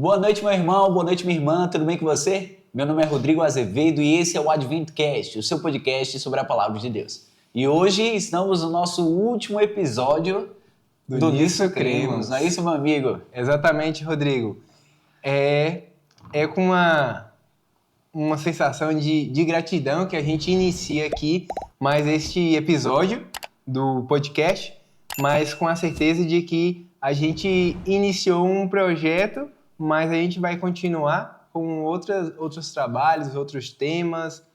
Boa noite, meu irmão, boa noite, minha irmã, tudo bem com você? Meu nome é Rodrigo Azevedo e esse é o Adventcast, o seu podcast sobre a Palavra de Deus. E hoje estamos no nosso último episódio do Nisso Cremos, não é isso, meu amigo? Exatamente, Rodrigo. É com uma sensação de gratidão que a gente inicia aqui mais este episódio do podcast, mas com a certeza de que a gente iniciou um projeto, mas a gente vai continuar com outros trabalhos, outros temas.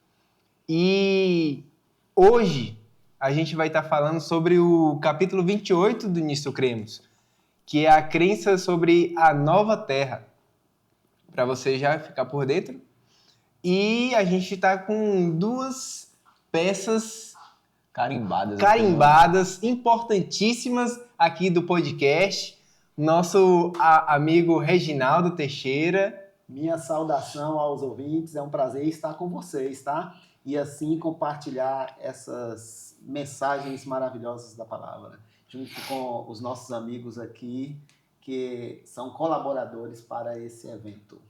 E hoje a gente vai estar falando sobre o capítulo 28 do Nisso Cremos, que é a crença sobre a nova terra, para você já ficar por dentro. E a gente está com duas peças carimbadas, importantíssimas aqui do podcast. Nosso amigo Reginaldo Teixeira. Minha saudação aos ouvintes, é um prazer estar com vocês, tá? E assim compartilhar essas mensagens maravilhosas da palavra, junto com os nossos amigos aqui, que são colaboradores para esse evento.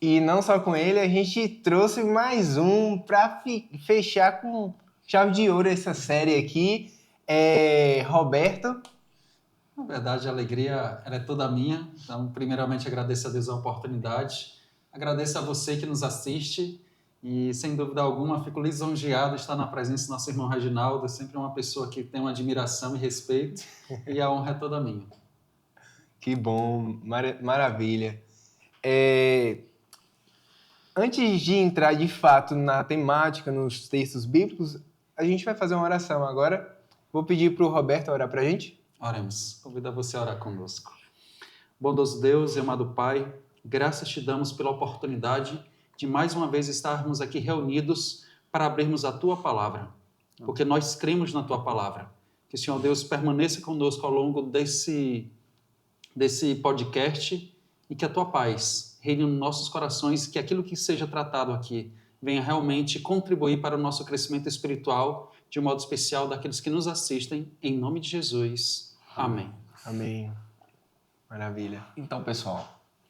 E não só com ele, a gente trouxe mais um para fechar com chave de ouro essa série aqui. Roberto. Na verdade, a alegria ela é toda minha. Então, primeiramente, agradeço a Deus a oportunidade. Agradeço a você que nos assiste. E, sem dúvida alguma, fico lisonjeado de estar na presença do nosso irmão Reginaldo. Sempre uma pessoa que tem uma admiração e respeito. E a honra é toda minha. Que bom, maravilha. Antes de entrar de fato na temática, nos textos bíblicos, a gente vai fazer uma oração agora. Vou pedir para o Roberto orar para a gente. Oremos. Convido você a orar conosco. Bondoso Deus e amado Pai, graças te damos pela oportunidade de mais uma vez estarmos aqui reunidos para abrirmos a Tua Palavra, porque nós cremos na Tua Palavra. Que o Senhor Deus permaneça conosco ao longo desse podcast e que a Tua paz reine nos nossos corações, que aquilo que seja tratado aqui venha realmente contribuir para o nosso crescimento espiritual, de um modo especial daqueles que nos assistem, em nome de Jesus. Amém. Amém. Maravilha. Então, pessoal,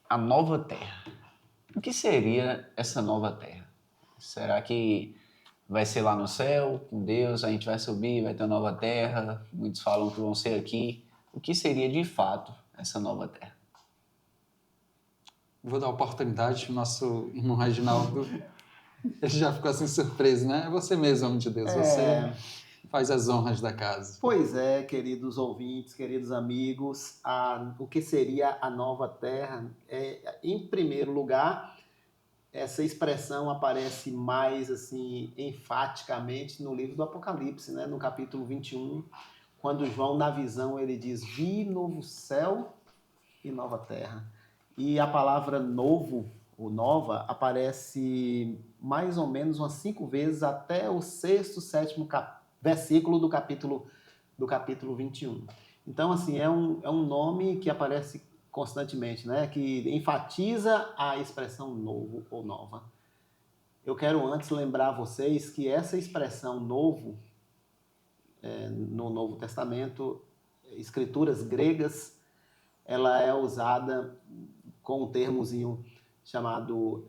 a nova terra. O que seria essa nova terra? Será que vai ser lá no céu, com Deus, a gente vai subir, vai ter uma nova terra? Muitos falam que vão ser aqui. O que seria, de fato, essa nova terra? Vou dar a oportunidade para o nosso irmão Reginaldo. Ele já ficou assim surpreso, né? É você mesmo, homem de Deus. Você faz as honras da casa. Pois é, queridos ouvintes, queridos amigos, o que seria a nova terra? Em primeiro lugar, essa expressão aparece mais assim enfaticamente no livro do Apocalipse, né? No capítulo 21, quando João, na visão, ele diz: vi novo céu e nova terra. E a palavra novo, ou nova, aparece mais ou menos umas 5 vezes até o 6º, 7º versículo do capítulo 21. Então, assim, é um nome que aparece constantemente, né? Que enfatiza a expressão novo ou nova. Eu quero antes lembrar vocês que essa expressão novo, no Novo Testamento, escrituras gregas, ela é usada com um termozinho chamado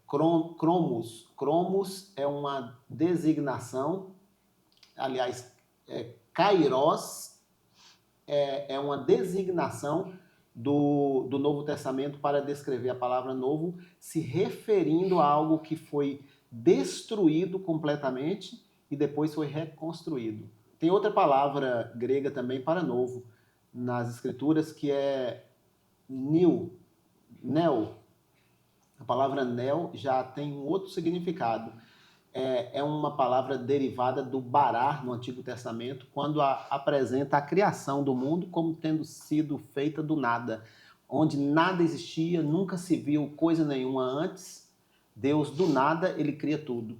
cromos. Cromos é uma designação, aliás, kairos é uma designação do Novo Testamento para descrever a palavra novo, se referindo a algo que foi destruído completamente e depois foi reconstruído. Tem outra palavra grega também para novo nas Escrituras, que é neo. A palavra neo já tem um outro significado. É uma palavra derivada do barar no Antigo Testamento, quando apresenta a criação do mundo como tendo sido feita do nada, onde nada existia, nunca se viu coisa nenhuma antes. Deus, do nada, ele cria tudo.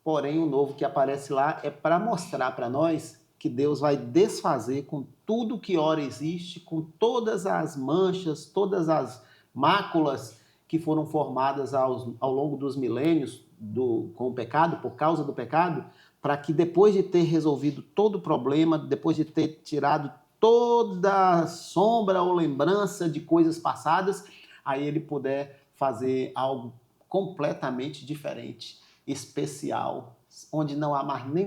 Porém, o novo que aparece lá é para mostrar para nós que Deus vai desfazer com tudo que ora existe, com todas as manchas, todas as máculas que foram formadas ao longo dos milênios com o pecado, por causa do pecado, para que depois de ter resolvido todo o problema, depois de ter tirado toda sombra ou lembrança de coisas passadas, aí ele puder fazer algo completamente diferente, especial, onde não há mais nem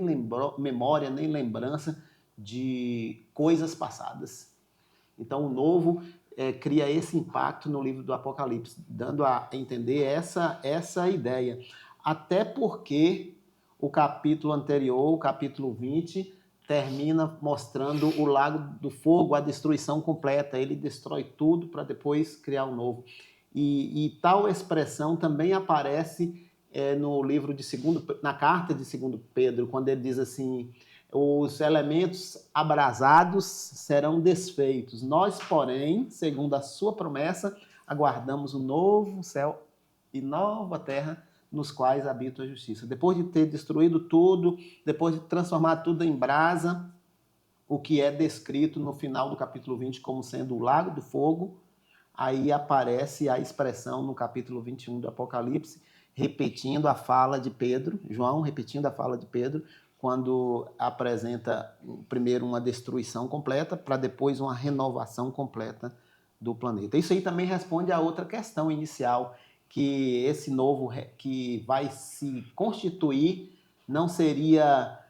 memória, nem lembrança de coisas passadas. Então o novo cria esse impacto no livro do Apocalipse, dando a entender essa ideia. Até porque o capítulo anterior, o capítulo 20, termina mostrando o lago do fogo, a destruição completa. Ele destrói tudo para depois criar um novo. E tal expressão também aparece no livro na carta de 2 Pedro, quando ele diz assim: os elementos abrasados serão desfeitos. Nós, porém, segundo a sua promessa, aguardamos o novo céu e nova terra nos quais habita a justiça. Depois de ter destruído tudo, depois de transformar tudo em brasa, o que é descrito no final do capítulo 20 como sendo o lago do fogo, aí aparece a expressão no capítulo 21 do Apocalipse, repetindo a fala de Pedro, João repetindo a fala de Pedro, quando apresenta primeiro uma destruição completa, para depois uma renovação completa do planeta. Isso aí também responde a outra questão inicial, que esse novo que vai se constituir não seria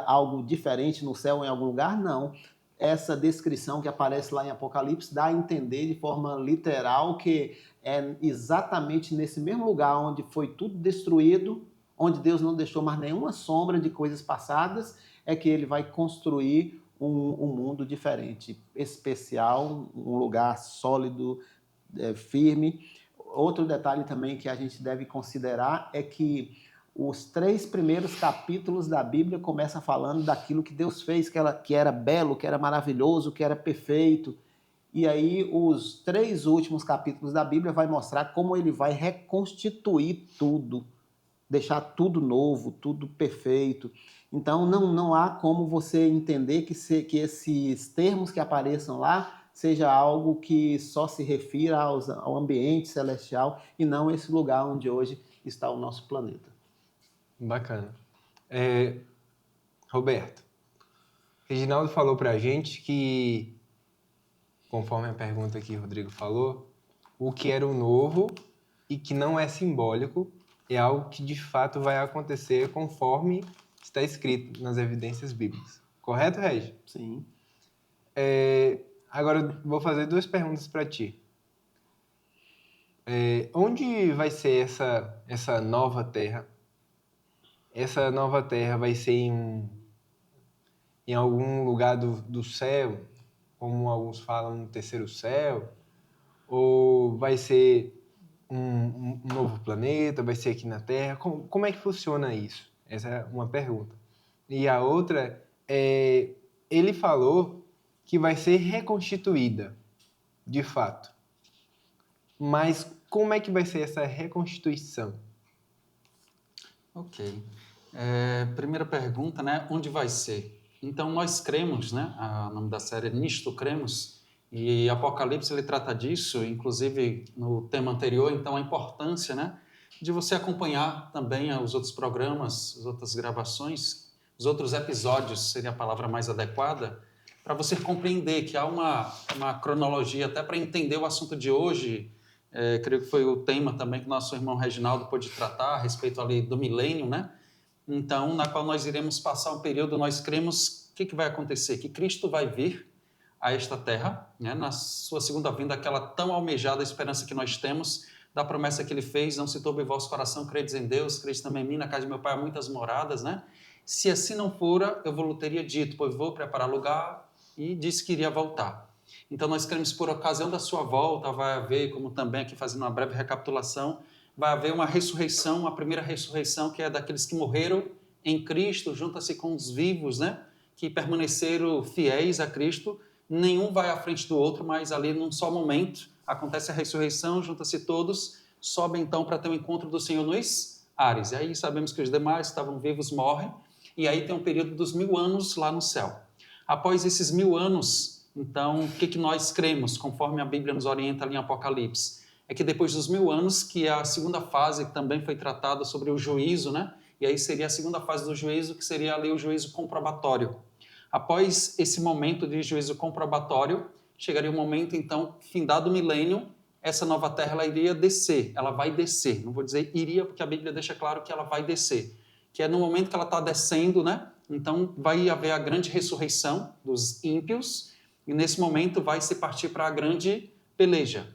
algo diferente no céu ou em algum lugar, não. Essa descrição que aparece lá em Apocalipse dá a entender de forma literal que é exatamente nesse mesmo lugar onde foi tudo destruído, onde Deus não deixou mais nenhuma sombra de coisas passadas, é que ele vai construir um mundo diferente, especial, um lugar sólido, firme. Outro detalhe também que a gente deve considerar é que os 3 primeiros capítulos da Bíblia começam falando daquilo que Deus fez, que era belo, que era maravilhoso, que era perfeito. E aí os 3 últimos capítulos da Bíblia vai mostrar como ele vai reconstituir tudo, deixar tudo novo, tudo perfeito. Então não há como você entender que esses termos que apareçam lá seja algo que só se refira ao ambiente celestial e não esse lugar onde hoje está o nosso planeta. Bacana. Roberto, Reginaldo falou pra gente que, conforme a pergunta que o Rodrigo falou, o que era o novo e que não é simbólico é algo que de fato vai acontecer conforme está escrito nas evidências bíblicas. Correto, Regi? Sim. Agora eu vou fazer 2 perguntas para ti. Onde vai ser essa nova terra? Essa nova terra vai ser em algum lugar do céu, como alguns falam, um terceiro céu? Ou vai ser um novo planeta? Vai ser aqui na Terra? Como é que funciona isso? Essa é uma pergunta. E a outra é, ele falou que vai ser reconstituída, de fato. Mas como é que vai ser essa reconstituição? Ok. Primeira pergunta, né? Onde vai ser? Então, nós cremos, né? O nome da série é Nisto Cremos, e Apocalipse ele trata disso, inclusive no tema anterior, então a importância, né? De você acompanhar também os outros programas, as outras gravações, os outros episódios, seria a palavra mais adequada, para você compreender que há uma cronologia, até para entender o assunto de hoje. Creio que foi o tema também que nosso irmão Reginaldo pôde tratar a respeito ali do milênio, né? Então, na qual nós iremos passar um período, nós cremos, o que vai acontecer? Que Cristo vai vir a esta terra, né? Na sua segunda vinda, aquela tão almejada esperança que nós temos, da promessa que ele fez, não se turbe o vosso coração, credes em Deus, credes também em mim, na casa de meu pai há muitas moradas, né? Se assim não fora, eu vou teria dito, pois vou preparar lugar, e disse que iria voltar. Então, nós queremos, por ocasião da sua volta, vai haver, como também aqui fazendo uma breve recapitulação, vai haver uma ressurreição, a primeira ressurreição, que é daqueles que morreram em Cristo, junta-se com os vivos, né? Que permaneceram fiéis a Cristo. Nenhum vai à frente do outro, mas ali num só momento acontece a ressurreição, junta-se todos, sobem então para ter o encontro do Senhor nos ares. E aí sabemos que os demais estavam vivos, morrem, e aí tem um período dos 1000 anos lá no céu. Após esses 1000 anos, então, o que nós cremos, conforme a Bíblia nos orienta ali em Apocalipse? É que depois dos 1000 anos, que é a segunda fase, que também foi tratada sobre o juízo, né? E aí seria a segunda fase do juízo, que seria ali o juízo comprobatório. Após esse momento de juízo comprobatório, chegaria o momento, então, findado o milênio, essa nova terra ela iria descer, ela vai descer. Não vou dizer iria, porque a Bíblia deixa claro que ela vai descer. Que é no momento que ela está descendo, né? Então vai haver a grande ressurreição dos ímpios, e nesse momento vai se partir para a grande peleja.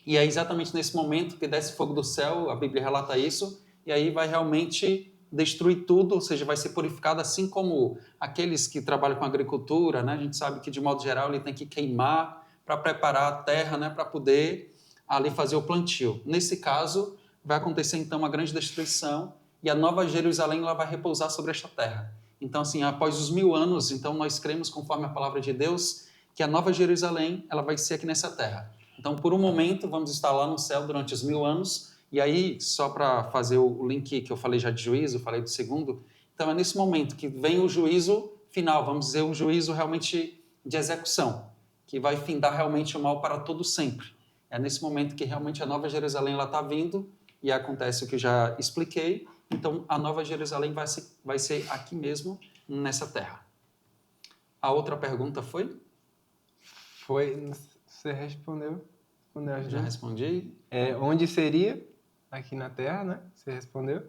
E é exatamente nesse momento que desce fogo do céu, a Bíblia relata isso, e aí vai realmente destruir tudo, ou seja, vai ser purificado, assim como aqueles que trabalham com agricultura, né? A gente sabe que, de modo geral, ele tem que queimar para preparar a terra, né? Para poder ali fazer o plantio. Nesse caso, vai acontecer então uma grande destruição e a nova Jerusalém ela vai repousar sobre esta terra. Então, assim, após os 1000 anos, então nós cremos, conforme a palavra de Deus, que a nova Jerusalém ela vai ser aqui nessa terra. Então, por um momento, vamos estar lá no céu durante os 1000 anos. E aí, só para fazer o link que eu falei já de juízo, falei do segundo, então é nesse momento que vem o juízo final, vamos dizer, o juízo realmente de execução, que vai findar realmente o mal para todo sempre. É nesse momento que realmente a nova Jerusalém está vindo e acontece o que eu já expliquei. Então, a nova Jerusalém vai ser aqui mesmo, nessa terra. A outra pergunta foi? Foi... Você respondeu? Já respondi. Onde seria? Aqui na Terra, né? Você respondeu.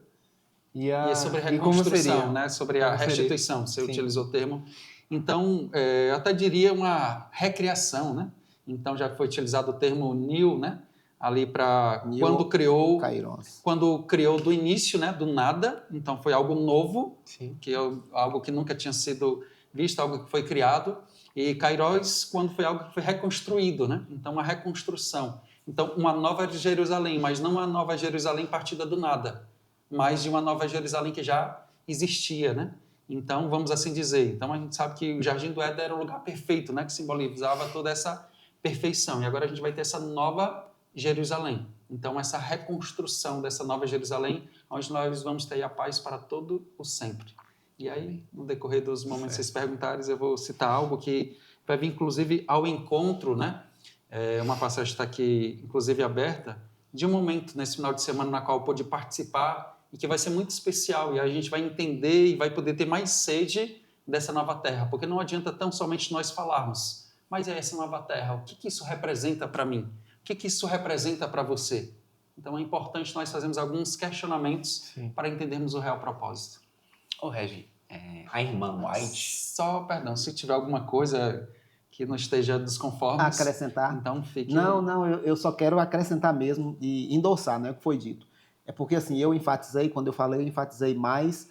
E é sobre a e como reconstrução, seria? né? Sobre a Como seria? restituição, você Sim. utilizou o termo. Então, eu até diria uma recriação, né? Então, já foi utilizado o termo new, né? Ali para quando criou do início, né? Do nada. Então, foi algo novo, Sim. que é algo que nunca tinha sido visto, algo que foi criado. E Kairos, quando foi algo que foi reconstruído, né? Então, uma reconstrução. Então, uma nova Jerusalém, mas não uma nova Jerusalém partida do nada, mas de uma nova Jerusalém que já existia, né? Então, vamos assim dizer. Então, a gente sabe que o Jardim do Éden era o lugar perfeito, né? Que simbolizava toda essa perfeição. E agora a gente vai ter essa nova Jerusalém. Então, essa reconstrução dessa nova Jerusalém, onde nós vamos ter a paz para todo o sempre. E aí, no decorrer dos momentos que vocês perguntarem, eu vou citar algo que vai vir, inclusive, ao encontro, né? Uma passagem está aqui, inclusive, aberta, de um momento nesse final de semana na qual eu pude participar e que vai ser muito especial. E a gente vai entender e vai poder ter mais sede dessa nova terra, porque não adianta tão somente nós falarmos, mas é essa nova terra, o que isso representa para mim? O que isso representa para você? Então é importante nós fazermos alguns questionamentos para entendermos o real propósito. Ô, Regi, a irmã White... Só, perdão, se tiver alguma coisa que não esteja desconforme. Acrescentar? Então fique... Não, eu só quero acrescentar mesmo e endossar, né, o que foi dito. É porque, assim, quando eu falei, eu enfatizei mais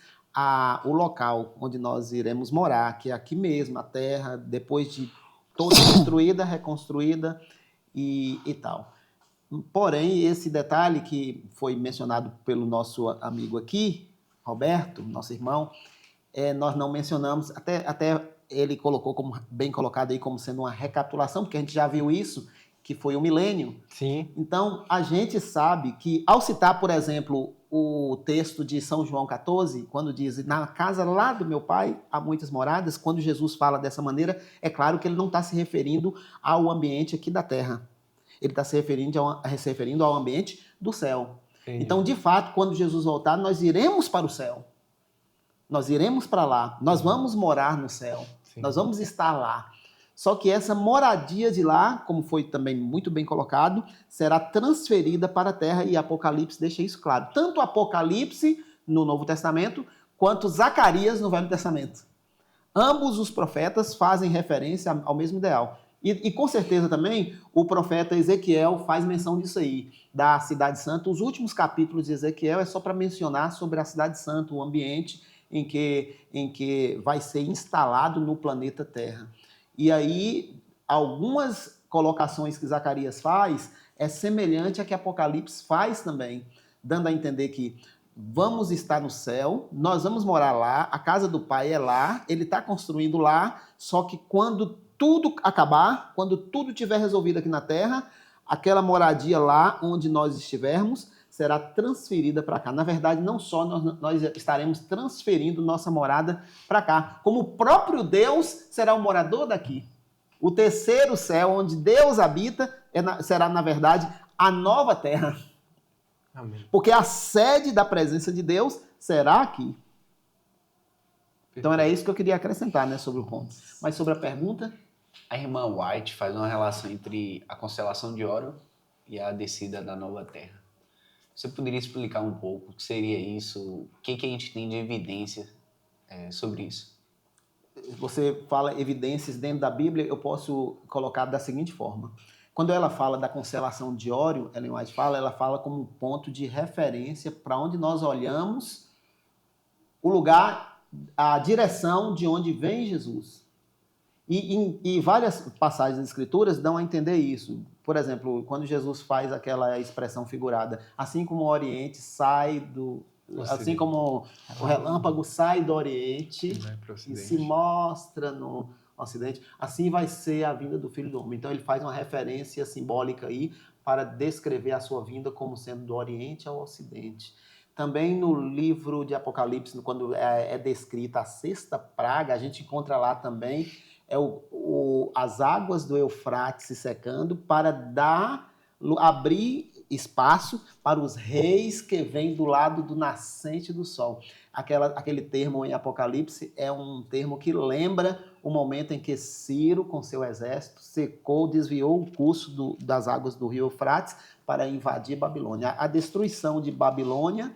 o local onde nós iremos morar, que é aqui mesmo, a terra, depois de toda destruída, reconstruída e tal. Porém, esse detalhe que foi mencionado pelo nosso amigo aqui, Roberto, nosso irmão, nós não mencionamos, até ele colocou como bem colocado aí como sendo uma recapitulação, porque a gente já viu isso, que foi o milênio. Sim. Então, a gente sabe que, ao citar, por exemplo, o texto de São João 14, quando diz, na casa lá do meu pai há muitas moradas, quando Jesus fala dessa maneira, é claro que ele não está se referindo ao ambiente aqui da terra. Ele está se referindo ao ambiente do céu. Entendi. Então, de fato, quando Jesus voltar, nós iremos para o céu. Nós iremos para lá. Nós vamos morar no céu. Sim. Nós vamos estar lá. Só que essa moradia de lá, como foi também muito bem colocado, será transferida para a terra e Apocalipse deixa isso claro. Tanto Apocalipse no Novo Testamento, quanto Zacarias no Velho Testamento. Ambos os profetas fazem referência ao mesmo ideal. E com certeza também o profeta Ezequiel faz menção disso aí, da Cidade Santa. Os últimos capítulos de Ezequiel é só para mencionar sobre a Cidade Santa, o ambiente em que vai ser instalado no planeta Terra. E aí, algumas colocações que Zacarias faz é semelhante a que Apocalipse faz também, dando a entender que vamos estar no céu, nós vamos morar lá, a casa do Pai é lá, ele está construindo lá, só que quando tudo acabar, quando tudo tiver resolvido aqui na Terra, aquela moradia lá onde nós estivermos será transferida para cá. Na verdade, não só nós estaremos transferindo nossa morada para cá, como o próprio Deus será o morador daqui. O terceiro céu, onde Deus habita, será, na verdade, a nova terra. Amém. Porque a sede da presença de Deus será aqui. Então era isso que eu queria acrescentar, né, sobre o ponto. Mas sobre a pergunta... A irmã White faz uma relação entre a constelação de Órion e a descida da nova terra. Você poderia explicar um pouco o que seria isso? O que a gente tem de evidência sobre isso? Você fala evidências dentro da Bíblia, eu posso colocar da seguinte forma. Quando ela fala da constelação de Órion, Ellen White fala, ela fala como um ponto de referência para onde nós olhamos o lugar, a direção de onde vem Jesus. E várias passagens das Escrituras dão a entender isso. Por exemplo, quando Jesus faz aquela expressão figurada, assim como o Oriente sai do... Assim como o relâmpago sai do Oriente e se mostra no Ocidente, assim vai ser a vinda do Filho do Homem. Então ele faz uma referência simbólica aí para descrever a sua vinda como sendo do Oriente ao Ocidente. Também no livro de Apocalipse, quando é descrita a sexta praga, a gente encontra lá também as águas do Eufrates se secando para abrir espaço para os reis que vêm do lado do nascente do sol. Aquele termo em Apocalipse é um termo que lembra o momento em que Ciro, com seu exército, desviou o curso das águas do rio Eufrates para invadir Babilônia. A destruição de Babilônia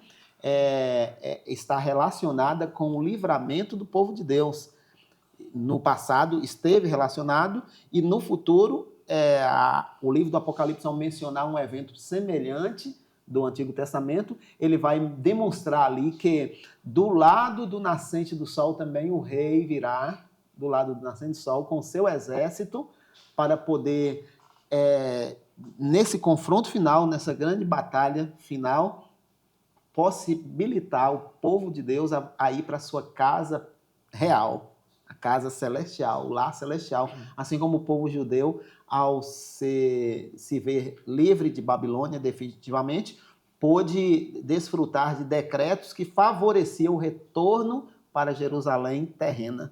está relacionada com o livramento do povo de Deus. No passado esteve relacionado e no futuro o livro do Apocalipse, ao mencionar um evento semelhante do Antigo Testamento, ele vai demonstrar ali que do lado do nascente do sol também o rei virá, do lado do nascente do sol, com seu exército, para poder, nesse confronto final, nessa grande batalha final, possibilitar o povo de Deus a ir para a sua casa real, a casa celestial, o lar celestial, assim como o povo judeu, ao se ver livre de Babilônia definitivamente, pôde desfrutar de decretos que favoreciam o retorno para Jerusalém terrena.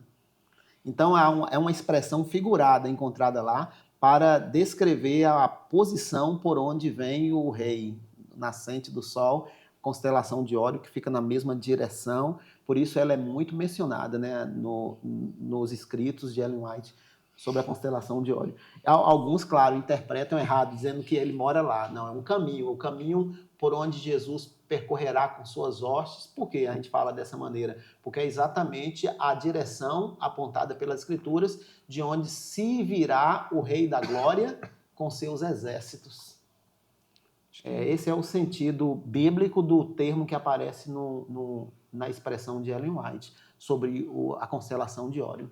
Então, é uma expressão figurada encontrada lá para descrever a posição por onde vem o rei, nascente do sol, constelação de Órion, que fica na mesma direção. Por isso ela é muito mencionada, né, nos escritos de Ellen White sobre a constelação de Órion. Alguns, claro, interpretam errado, dizendo que ele mora lá. Não, é um caminho, o caminho por onde Jesus percorrerá com suas hostes. Por que a gente fala dessa maneira? Porque é exatamente a direção apontada pelas Escrituras de onde se virá o Rei da Glória com seus exércitos. Esse é o sentido bíblico do termo que aparece na expressão de Ellen White sobre a constelação de Órion.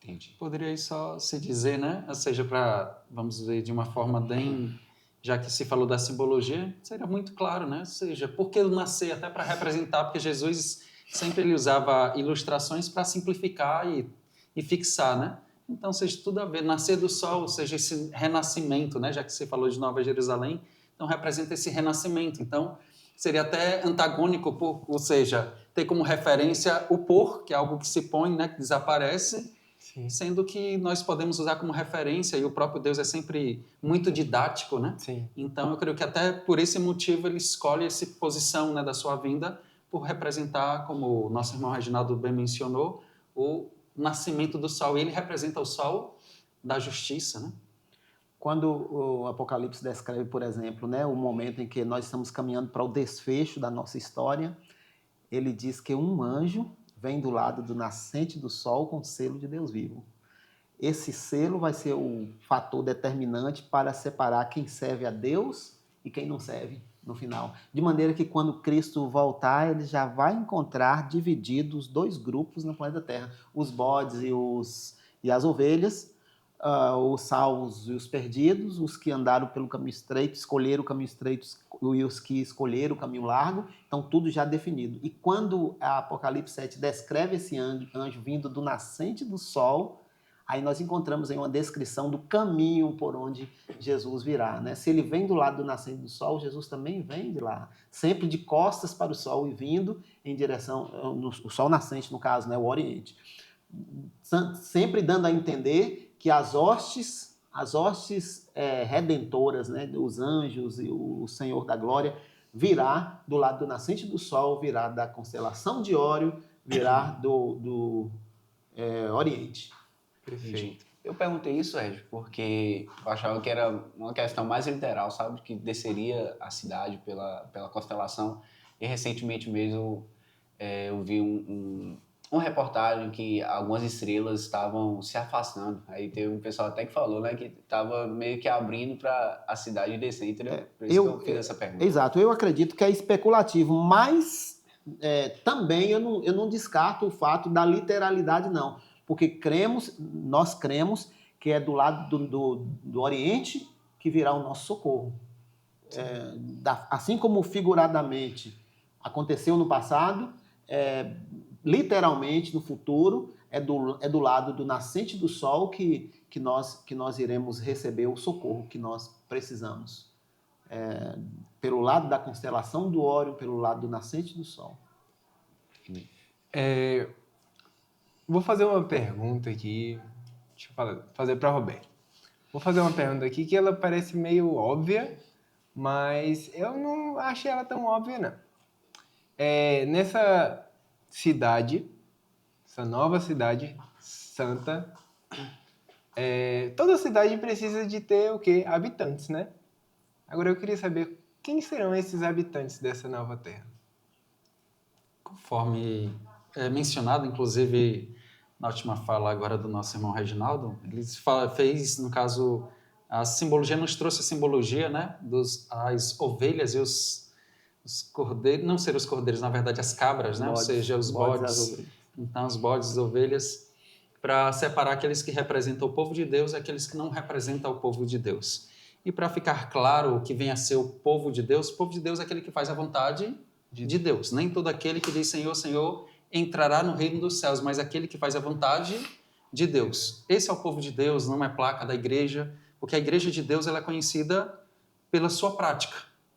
Entendi. Poderia só se dizer, né? Ou seja, para, vamos dizer, de uma forma bem... Já que se falou da simbologia, seria muito claro, né? Ou seja, por que nascer? Até para representar, porque Jesus sempre ele usava ilustrações para simplificar e fixar, né? Então, seja tudo a ver. Nascer do sol, ou seja, esse renascimento, né? Já que você falou de Nova Jerusalém, então representa esse renascimento. Então, seria até antagônico, ou seja, ter como referência o por, que é algo que se põe, né? Que desaparece, sim, sendo que nós podemos usar como referência, e o próprio Deus é sempre muito didático, né? Sim. Então, eu creio que até por esse motivo ele escolhe essa posição, né, da sua vinda por representar, como o nosso irmão Reginaldo bem mencionou, o nascimento do sol. E ele representa o sol da justiça, né? Quando o Apocalipse descreve, por exemplo, né, o momento em que nós estamos caminhando para o desfecho da nossa história, ele diz que um anjo vem do lado do nascente do sol com o selo de Deus vivo. Esse selo vai ser o fator determinante para separar quem serve a Deus e quem não serve no final. De maneira que quando Cristo voltar, ele já vai encontrar divididos dois grupos no planeta Terra. Os bodes e as ovelhas, os salvos e os perdidos, os que andaram pelo caminho estreito, escolheram o caminho estreito e os que escolheram o caminho largo. Então, tudo já definido. E quando a Apocalipse 7 descreve esse anjo vindo do nascente do sol, aí nós encontramos aí uma descrição do caminho por onde Jesus virá, né? Se ele vem do lado do nascente do sol, Jesus também vem de lá, sempre de costas para o sol e vindo em direção, o sol nascente no caso, né? O Oriente. Sempre dando a entender que as hostes redentoras, né? Os anjos e o Senhor da Glória virá do lado do nascente do sol, virá da constelação de Órion, virá do Oriente. Perfeito. Eu perguntei isso, Ed, porque eu achava que era uma questão mais literal, sabe? Que desceria a cidade pela constelação. E recentemente mesmo eu vi uma reportagem que algumas estrelas estavam se afastando. Aí teve um pessoal até que falou, né? Que estava meio que abrindo para a cidade descer, entendeu? Por isso que eu fiz essa pergunta. Exato, eu acredito que é especulativo, mas também eu não descarto o fato da literalidade, não. Porque nós cremos que é do lado do Oriente que virá o nosso socorro. Assim como figuradamente aconteceu no passado, literalmente no futuro é do lado do nascente do sol que nós iremos receber o socorro que nós precisamos. Pelo lado da constelação do Órion, pelo lado do nascente do sol. Vou fazer uma pergunta aqui, deixa eu fazer para Roberto. Vou fazer uma pergunta aqui que ela parece meio óbvia, mas eu não achei ela tão óbvia, não. Nessa cidade, essa nova cidade santa, toda cidade precisa de ter o quê? Habitantes, né? Agora eu queria saber quem serão esses habitantes dessa nova terra. Conforme mencionado, inclusive, na última fala agora do nosso irmão Reginaldo, ele fez, no caso, a simbologia, nos trouxe a simbologia, né, as ovelhas e os cordeiros, não seriam os cordeiros, na verdade, as cabras, né, ou seja, os bodes. Então, os bodes, as ovelhas, para separar aqueles que representam o povo de Deus e aqueles que não representam o povo de Deus. E para ficar claro o que vem a ser o povo de Deus é aquele que faz a vontade de Deus. Nem todo aquele que diz Senhor, Senhor, entrará no reino dos céus, mas aquele que faz a vontade de Deus. Esse é o povo de Deus, não é placa da igreja, porque a igreja de Deus ela é conhecida pela sua prática,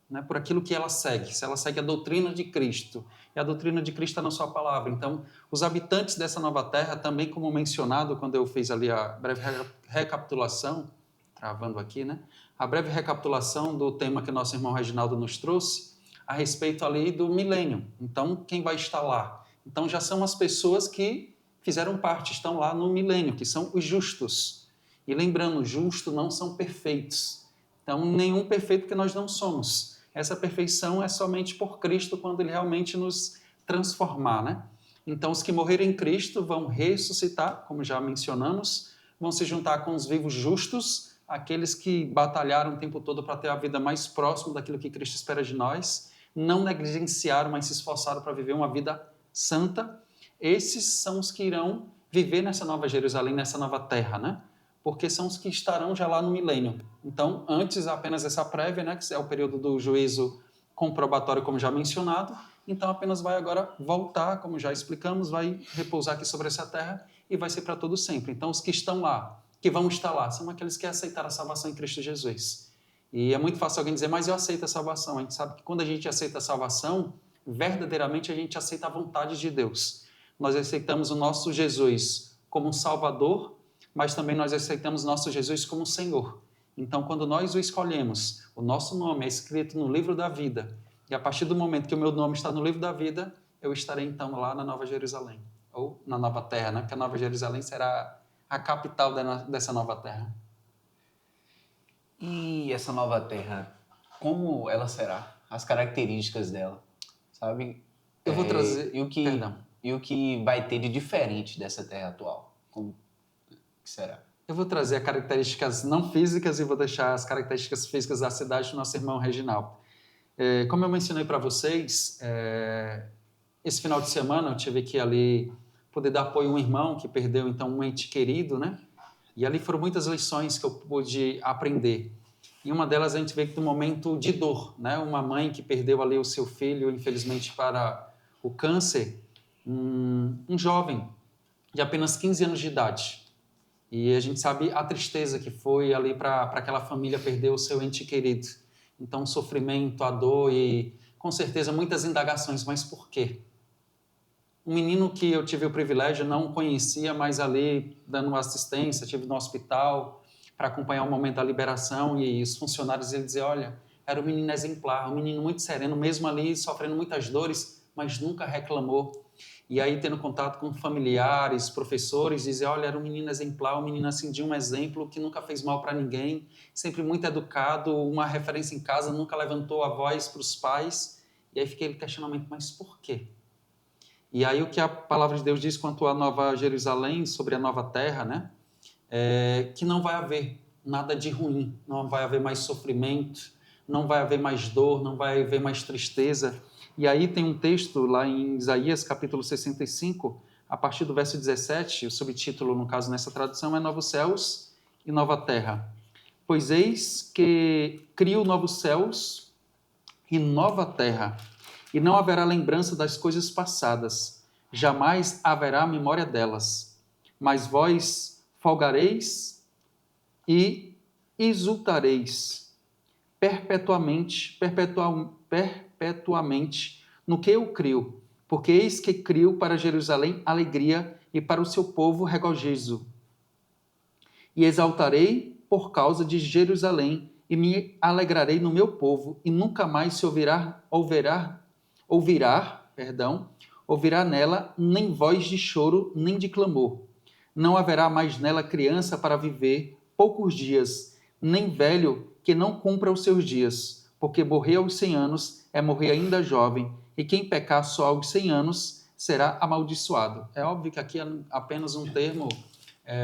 né? Por aquilo que ela segue. Se ela segue a doutrina de Cristo, e a doutrina de Cristo está na sua palavra. Então, os habitantes dessa nova terra, também como mencionado quando eu fiz ali a breve recapitulação, travando aqui, né? A breve recapitulação do tema que nosso irmão Reginaldo nos trouxe, a respeito ali do milênio. Então, quem vai estar lá? Então, já são as pessoas que fizeram parte, estão lá no milênio, que são os justos. E lembrando, justos não são perfeitos. Então, nenhum perfeito que nós não somos. Essa perfeição é somente por Cristo, quando Ele realmente nos transformar, né? Então, os que morrerem em Cristo vão ressuscitar, como já mencionamos, vão se juntar com os vivos justos, aqueles que batalharam o tempo todo para ter a vida mais próxima daquilo que Cristo espera de nós, não negligenciaram, mas se esforçaram para viver uma vida santa. Esses são os que irão viver nessa nova Jerusalém, nessa nova terra, né? Porque são os que estarão já lá no milênio. Então, antes apenas essa prévia, né, que é o período do juízo comprobatório, como já mencionado, então apenas vai agora voltar, como já explicamos, vai repousar aqui sobre essa terra e vai ser para todo sempre. Então, os que estão lá, que vão estar lá, são aqueles que aceitaram a salvação em Cristo Jesus. E é muito fácil alguém dizer, mas eu aceito a salvação. A gente sabe que quando a gente aceita a salvação, verdadeiramente a gente aceita a vontade de Deus. Nós aceitamos o nosso Jesus como Salvador, mas também nós aceitamos nosso Jesus como Senhor. Então, quando nós o escolhemos, o nosso nome é escrito no livro da vida, e a partir do momento que o meu nome está no livro da vida, eu estarei então lá na Nova Jerusalém, ou na Nova Terra, né? Porque a Nova Jerusalém será a capital dessa nova terra. E essa nova terra, como ela será? As características dela, sabe? Eu vou trazer... E o que vai ter de diferente dessa terra atual? Como que será? Eu vou trazer as características não físicas e vou deixar as características físicas da cidade do nosso irmão Reginaldo. Como eu mencionei para vocês, esse final de semana eu tive que ali poder dar apoio a um irmão que perdeu então um ente querido, né? E ali foram muitas lições que eu pude aprender. E uma delas a gente vê que no momento de dor, né? Uma mãe que perdeu ali o seu filho, infelizmente, para o câncer, um jovem de apenas 15 anos de idade. E a gente sabe a tristeza que foi ali para aquela família perder o seu ente querido. Então, o sofrimento, a dor e, com certeza, muitas indagações. Mas por quê? Um menino que eu tive o privilégio, não conhecia, mas ali dando assistência, estive no hospital para acompanhar o momento da liberação e os funcionários iam dizer, olha, era um menino exemplar, um menino muito sereno, mesmo ali sofrendo muitas dores, mas nunca reclamou. E aí, tendo contato com familiares, professores, dizem, olha, era um menino exemplar, um menino assim de um exemplo, que nunca fez mal para ninguém, sempre muito educado, uma referência em casa, nunca levantou a voz para os pais. E aí fiquei o questionamento, mas por quê? E aí o que a palavra de Deus diz quanto à Nova Jerusalém, sobre a nova terra, né? É que não vai haver nada de ruim, não vai haver mais sofrimento, não vai haver mais dor, não vai haver mais tristeza. E aí tem um texto lá em Isaías, capítulo 65, a partir do verso 17, o subtítulo, no caso, nessa tradução, é Novos Céus e Nova Terra. Pois eis que crio novos céus e nova terra, e não haverá lembrança das coisas passadas, jamais haverá memória delas. Mas vós folgareis e exultareis perpetuamente no que eu crio, porque eis que crio para Jerusalém alegria e para o seu povo regozijo. E exaltarei por causa de Jerusalém e me alegrarei no meu povo, e nunca mais se ouvirá nela nem voz de choro, nem de clamor. Não haverá mais nela criança para viver poucos dias, nem velho que não cumpra os seus dias, porque morrer aos 100 anos é morrer ainda jovem, e quem pecar só aos 100 anos será amaldiçoado. É óbvio que aqui é apenas um termo,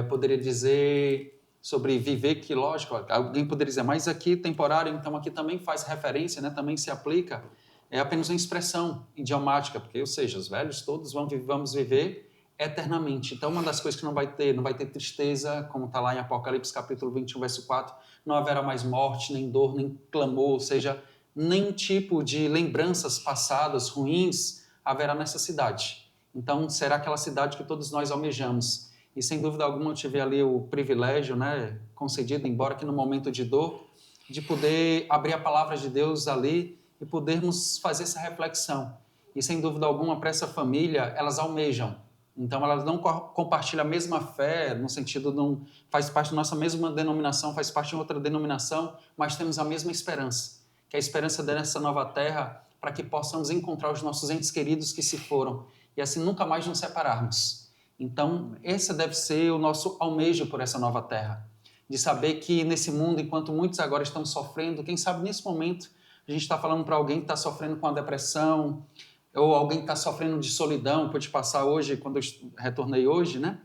poderia dizer sobre viver, que lógico, alguém poderia dizer, mas aqui temporário, então aqui também faz referência, né, também se aplica, é apenas uma expressão idiomática, porque, ou seja, os velhos todos vamos viver eternamente. Então, uma das coisas que não vai ter tristeza, como está lá em Apocalipse capítulo 21, verso 4, não haverá mais morte, nem dor, nem clamor, ou seja, nenhum tipo de lembranças passadas, ruins, haverá nessa cidade. Então, será aquela cidade que todos nós almejamos. E, sem dúvida alguma, eu tive ali o privilégio, né, concedido, embora que no momento de dor, de poder abrir a palavra de Deus ali e podermos fazer essa reflexão. E, sem dúvida alguma, para essa família, elas almejam. Então, elas não compartilham a mesma fé, no sentido, não faz parte da nossa mesma denominação, faz parte de outra denominação, mas temos a mesma esperança, que é a esperança dessa nova terra, para que possamos encontrar os nossos entes queridos que se foram, e assim nunca mais nos separarmos. Então, esse deve ser o nosso almejo por essa nova terra, de saber que nesse mundo, enquanto muitos agora estão sofrendo, quem sabe nesse momento a gente está falando para alguém que está sofrendo com a depressão, ou alguém que está sofrendo de solidão. Pude passar hoje, quando eu retornei hoje, né?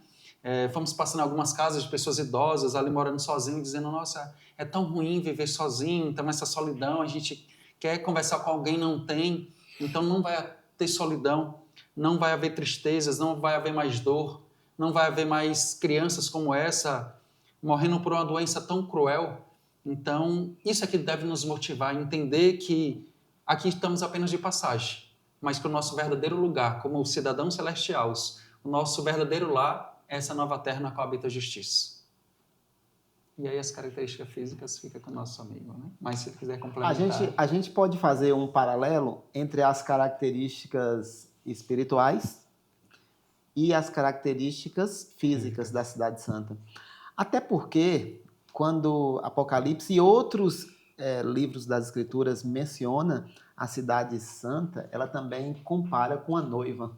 Fomos passando em algumas casas de pessoas idosas, ali morando sozinho, dizendo, nossa, é tão ruim viver sozinho, então essa solidão, a gente quer conversar com alguém, não tem, então não vai ter solidão, não vai haver tristezas, não vai haver mais dor, não vai haver mais crianças como essa, morrendo por uma doença tão cruel. Então, isso é que deve nos motivar a entender que aqui estamos apenas de passagem, mas que o nosso verdadeiro lugar, como cidadãos celestiais, o nosso verdadeiro lar é essa nova terra na qual habita a justiça. E aí as características físicas ficam com o nosso amigo, né? Mas se ele quiser complementar... A gente pode fazer um paralelo entre as características espirituais e as características físicas da Cidade Santa. Até porque, quando Apocalipse e outros livros das Escrituras mencionam a Cidade Santa, ela também compara com a noiva,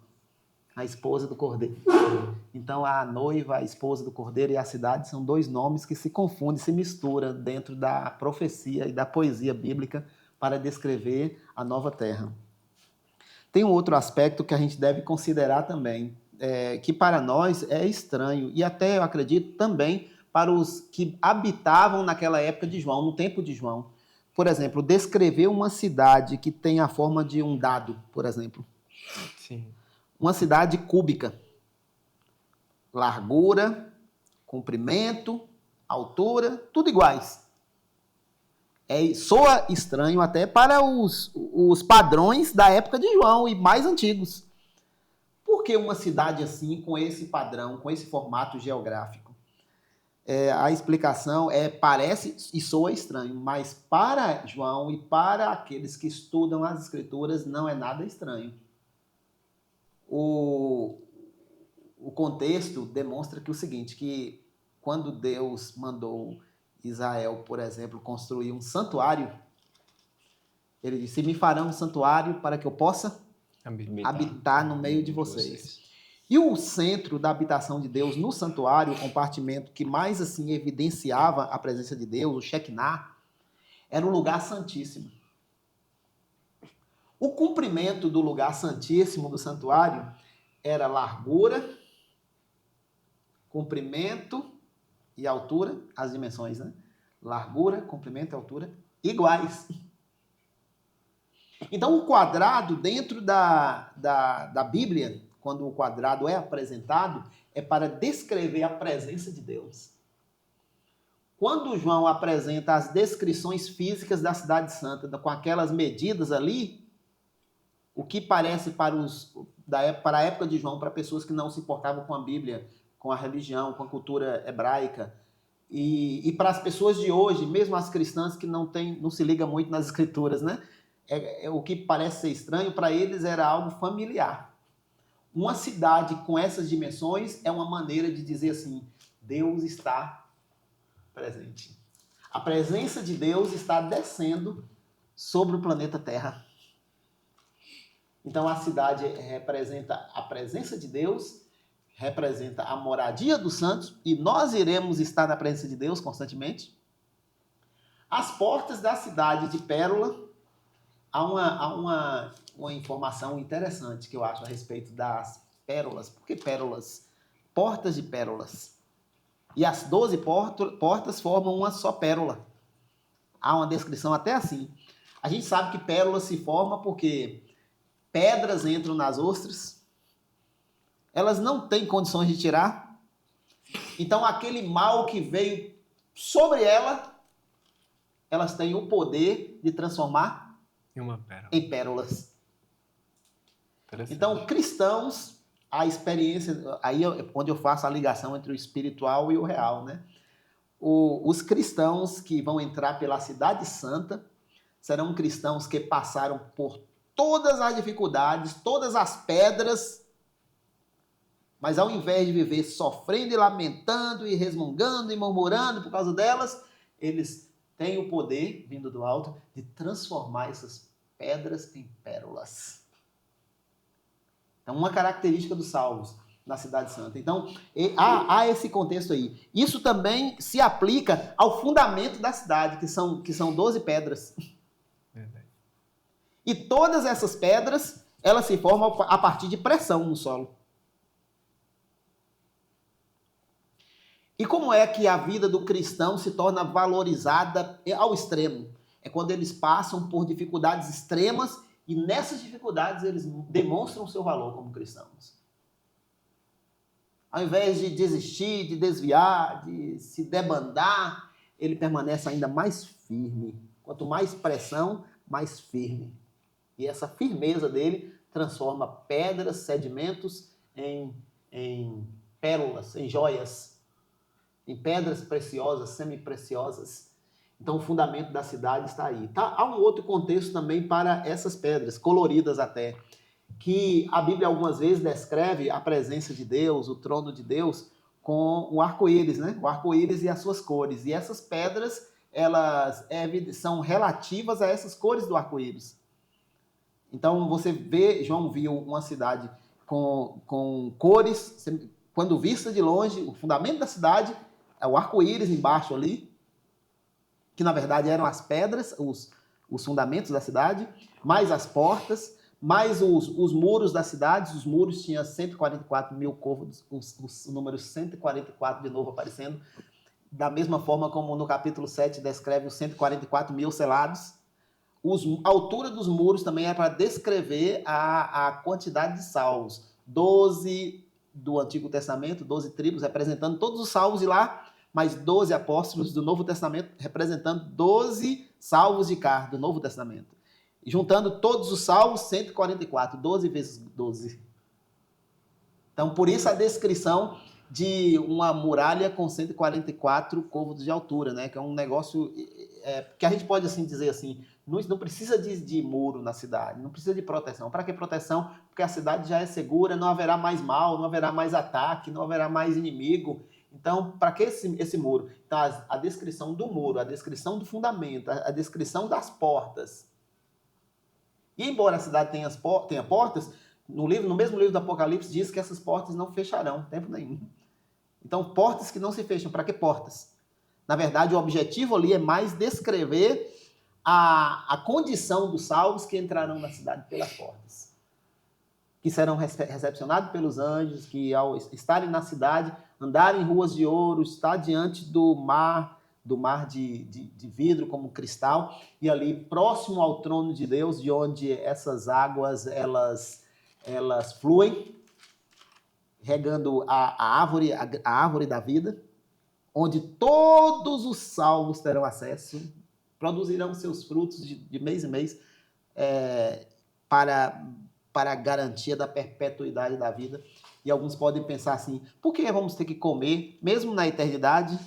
a esposa do Cordeiro. Então, a noiva, a esposa do Cordeiro e a cidade são dois nomes que se confundem, se misturam dentro da profecia e da poesia bíblica para descrever a nova terra. Tem um outro aspecto que a gente deve considerar também, que para nós é estranho, e até eu acredito também para os que habitavam naquela época de João, no tempo de João. Por exemplo, descrever uma cidade que tem a forma de um dado, por exemplo. Sim. Uma cidade cúbica. Largura, comprimento, altura, tudo iguais. Soa estranho até para os padrões da época de João e mais antigos. Por que uma cidade assim, com esse padrão, com esse formato geográfico? A explicação parece e soa estranho, mas para João e para aqueles que estudam as Escrituras não é nada estranho. O contexto demonstra que o seguinte, que quando Deus mandou Israel, por exemplo, construir um santuário, ele disse, me farão um santuário para que eu possa habitar no meio de vocês. E o centro da habitação de Deus no santuário, o compartimento que mais assim evidenciava a presença de Deus, o Shekinah, era o lugar santíssimo. O comprimento do lugar santíssimo do santuário era largura, comprimento e altura, as dimensões, né? Largura, comprimento e altura iguais. Então, o quadrado dentro da Bíblia, quando o quadrado é apresentado, é para descrever a presença de Deus. Quando João apresenta as descrições físicas da Cidade Santa, com aquelas medidas ali, o que parece para a época de João, para pessoas que não se importavam com a Bíblia, com a religião, com a cultura hebraica, e para as pessoas de hoje, mesmo as cristãs que não se ligam muito nas escrituras, né? O que parece ser estranho, para eles era algo familiar. Uma cidade com essas dimensões é uma maneira de dizer assim, Deus está presente. A presença de Deus está descendo sobre o planeta Terra. Então a cidade representa a presença de Deus, representa a moradia dos santos, e nós iremos estar na presença de Deus constantemente. As portas da cidade de Pérola, há uma informação interessante que eu acho a respeito das pérolas. Por que pérolas? Portas de pérolas. E as 12 portas formam uma só pérola. Há uma descrição até assim. A gente sabe que pérola se forma porque pedras entram nas ostras, elas não têm condições de tirar, então aquele mal que veio sobre elas têm o poder de transformar em pérolas. Então, cristãos, a experiência, aí é onde eu faço a ligação entre o espiritual e o real, né? Os cristãos que vão entrar pela Cidade Santa serão cristãos que passaram por todas as dificuldades, todas as pedras, mas ao invés de viver sofrendo e lamentando e resmungando e murmurando por causa delas, eles têm o poder, vindo do alto, de transformar essas pedras em pérolas. Então, uma característica dos salvos na Cidade Santa. Então, há esse contexto aí. Isso também se aplica ao fundamento da cidade, que são 12 pedras. Verdade. E todas essas pedras, elas se formam a partir de pressão no solo. E como é que a vida do cristão se torna valorizada ao extremo? É quando eles passam por dificuldades extremas e nessas dificuldades eles demonstram o seu valor como cristãos. Ao invés de desistir, de desviar, de se debandar, ele permanece ainda mais firme. Quanto mais pressão, mais firme. E essa firmeza dele transforma pedras, sedimentos em pérolas, em joias, em pedras preciosas, semi-preciosas. Então o fundamento da cidade está aí. Há um outro contexto também para essas pedras, coloridas até, que a Bíblia algumas vezes descreve a presença de Deus, o trono de Deus, com o arco-íris, né? O arco-íris e as suas cores. E essas pedras, elas são relativas a essas cores do arco-íris. Então você vê, João viu uma cidade com cores, quando vista de longe, o fundamento da cidade é o arco-íris embaixo ali, que na verdade eram as pedras, os fundamentos da cidade, mais as portas, mais os muros da cidade. Os muros tinham 144 mil côvados, os números 144 de novo aparecendo, da mesma forma como no capítulo 7 descreve os 144 mil selados. A altura dos muros também é para descrever a quantidade de salvos. 12 do Antigo Testamento, 12 tribos representando todos os salvos de lá, mais 12 apóstolos do Novo Testamento representando 12 salvos de cá do Novo Testamento. E juntando todos os salvos, 144, 12 vezes 12. Então, por isso a descrição de uma muralha com 144 côvados de altura, né? Que é um negócio que a gente pode assim dizer assim, não precisa de muro na cidade, não precisa de proteção. Para que proteção? Porque a cidade já é segura, não haverá mais mal, não haverá mais ataque, não haverá mais inimigo. Então, para que esse muro? Então, a descrição do muro, a descrição do fundamento, a descrição das portas E embora a cidade tenha portas, no mesmo livro do Apocalipse diz que essas portas não fecharão tempo nenhum. Então, portas que não se fecham. Para que portas? Na verdade, o objetivo ali é mais descrever a condição dos salvos que entrarão na cidade pelas portas. Que serão recepcionados pelos anjos, que ao estarem na cidade, andarem em ruas de ouro, estar diante do mar de vidro como cristal, e ali próximo ao trono de Deus, de onde essas águas elas fluem, regando a árvore da vida, onde todos os salvos terão acesso, produzirão seus frutos de mês em mês para a garantia da perpetuidade da vida. E alguns podem pensar assim, por que vamos ter que comer, mesmo na eternidade,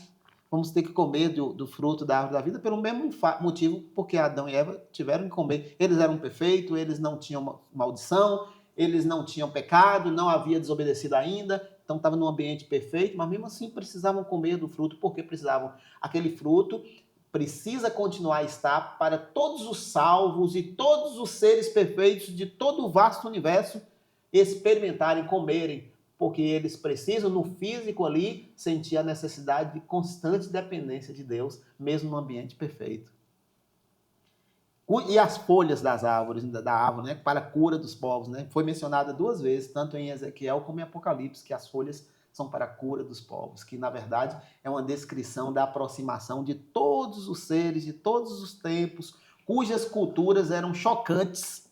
vamos ter que comer do fruto da árvore da vida? Pelo mesmo motivo, porque Adão e Eva tiveram que comer. Eles eram perfeitos, eles não tinham maldição, eles não tinham pecado, não havia desobedecido ainda, então estava num ambiente perfeito, mas mesmo assim precisavam comer do fruto, porque precisavam. Aquele fruto precisa continuar a estar para todos os salvos e todos os seres perfeitos de todo o vasto universo experimentarem, comerem, porque eles precisam, no físico ali, sentir a necessidade de constante dependência de Deus, mesmo no ambiente perfeito. E as folhas da árvore, né, para a cura dos povos, né? Foi mencionada 2 vezes, tanto em Ezequiel como em Apocalipse, que as folhas são para a cura dos povos, que na verdade é uma descrição da aproximação de todos os seres, de todos os tempos, cujas culturas eram chocantes,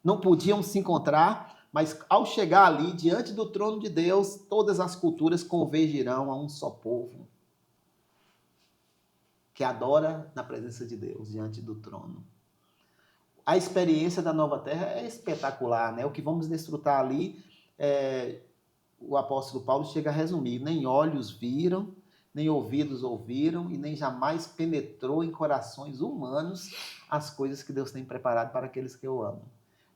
não podiam se encontrar, mas ao chegar ali, diante do trono de Deus, todas as culturas convergirão a um só povo, que adora na presença de Deus, diante do trono. A experiência da nova terra é espetacular, né? O que vamos desfrutar ali, o apóstolo Paulo chega a resumir: nem olhos viram, nem ouvidos ouviram, e nem jamais penetrou em corações humanos as coisas que Deus tem preparado para aqueles que o amam.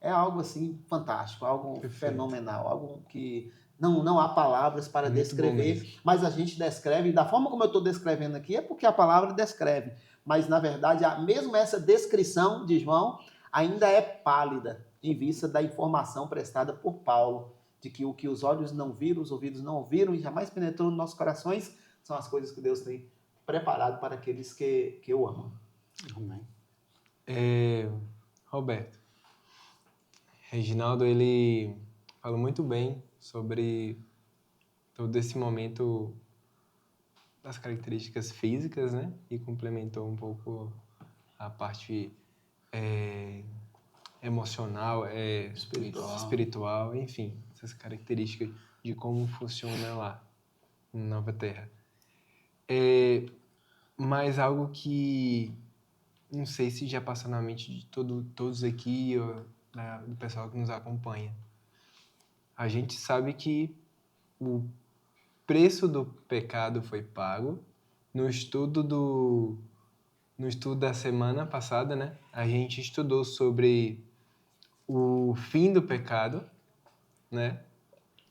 É algo assim fantástico, algo fenomenal, algo que não há palavras para descrever, mas a gente descreve, e da forma como eu estou descrevendo aqui, é porque a palavra descreve, mas na verdade, mesmo essa descrição de João ainda é pálida em vista da informação prestada por Paulo, de que o que os olhos não viram, os ouvidos não ouviram e jamais penetrou nos nossos corações, são as coisas que Deus tem preparado para aqueles que o amam. Amém. Roberto, Reginaldo, ele falou muito bem sobre todo esse momento das características físicas, né? E complementou um pouco a parte emocional, espiritual, enfim, essas características de como funciona lá, na Nova Terra. Mas algo que não sei se já passou na mente de todos aqui, ou do pessoal que nos acompanha. A gente sabe que o preço do pecado foi pago. No estudo da semana passada, né, a gente estudou sobre o fim do pecado, né?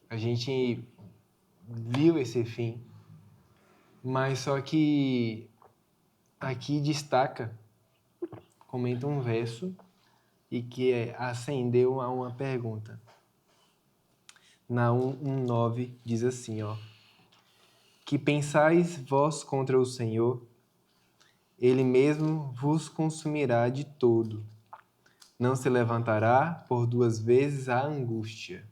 A gente viu esse fim, mas só que aqui destaca, comenta um verso e que acendeu a uma pergunta. Naum 1:9 diz assim, ó: que pensais vós contra o Senhor, Ele mesmo vos consumirá de todo. Não se levantará por 2 vezes a angústia.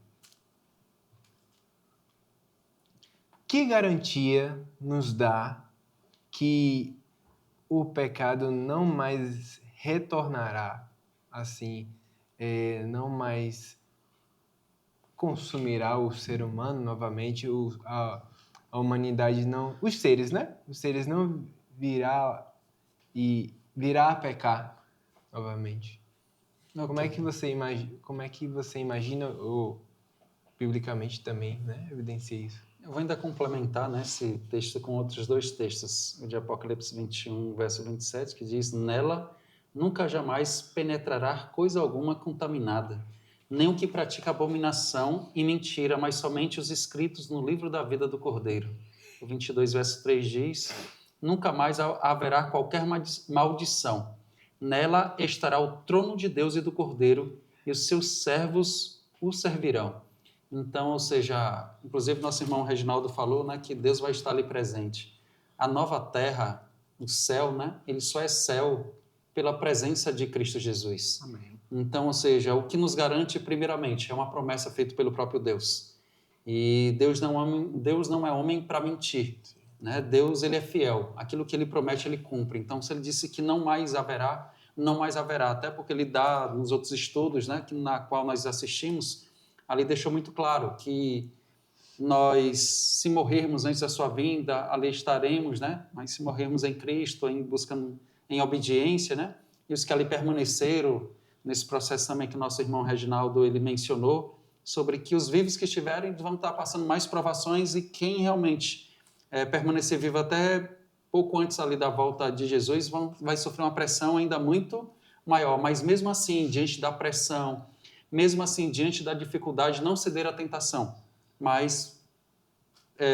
Que garantia nos dá que o pecado não mais retornará, assim, não mais consumirá o ser humano novamente, a humanidade não... Os seres, né? Os seres não virá a pecar novamente. Okay. Como é que você imagina, ou biblicamente também, né, evidencia isso? Eu vou ainda complementar, né, esse texto com outros 2 textos, o de Apocalipse 21, verso 27, que diz: nela nunca jamais penetrará coisa alguma contaminada, nem o que pratica abominação e mentira, mas somente os escritos no livro da vida do Cordeiro. O 22, verso 3 diz: nunca mais haverá qualquer maldição, Nela estará o trono de Deus e do Cordeiro, e os seus servos o servirão. Então, ou seja, inclusive nosso irmão Reginaldo falou, né, que Deus vai estar ali presente. A nova terra, o céu, né, ele só é céu pela presença de Cristo Jesus. Amém. Então, ou seja, o que nos garante, primeiramente, é uma promessa feita pelo próprio Deus. E Deus não é homem para mentir. Né? Deus, ele é fiel. Aquilo que ele promete, ele cumpre. Então, se ele disse que não mais haverá, não mais haverá. Até porque ele dá, nos outros estudos, né, na qual nós assistimos, ali deixou muito claro que nós, se morrermos antes da sua vinda, ali estaremos, né? Mas se morrermos em Cristo, buscando em obediência, né? E os que ali permaneceram nesse processo também que o nosso irmão Reginaldo ele mencionou, sobre que os vivos que estiverem vão estar passando mais provações e quem realmente permanecer vivo até pouco antes ali da volta de Jesus vai sofrer uma pressão ainda muito maior. Mas mesmo assim, diante da pressão, mesmo assim, diante da dificuldade, não cederam à tentação, mas